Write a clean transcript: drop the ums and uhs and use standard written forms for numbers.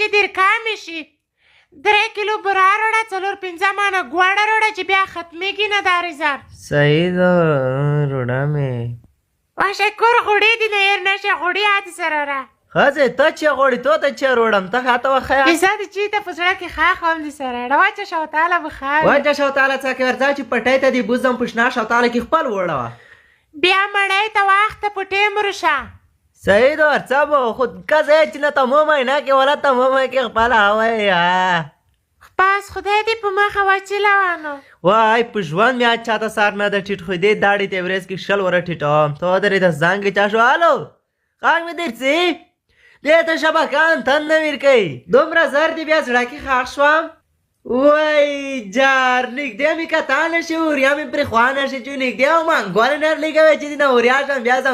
چې ډېر کامې شي 3 کیلو بوره راوړه 4-5 مانه ګواړه راوړه چې بیا ختمېږي نه دا رضا صحیح ده روډه مې واشه کور غوړې دي نه هېر نشه غوړې عادي سره را ښځې ته چې غواړې تو ته چې روړم ته خاته وښیه کیسه دې چې ته په زړه کې ښه خوم دي سره راړه واچه شوتاله به ښه وي وجه شوتاله څه کې ورځه چې پټۍ ته دې بوزم په شنه شوتاله کې خپل وړه بیا مړی ته وخته په ټیم ورشه صحیح ده ورڅه به خو کزه چې نه ته مو مینه کې ولا ته مو مې کې خپله هوی پاس خدای دې په مخه واچلوانو وای په ژوند مې چاته سار نه ده ټیټ خو دې داړې ته ورځ کې شل وره ټیټوم ته ودرې د زنګ چا شو الو غږ مې درځي دې ته شبکان تن نه ویر کوي دومره زر دې بیا زړه کې ښخ شوم وای جار نږدې مې کتان شي وریا مې پرې خوا نه شي چې نږدې وم ګورنر لیږوی چې نه وریا شم بیا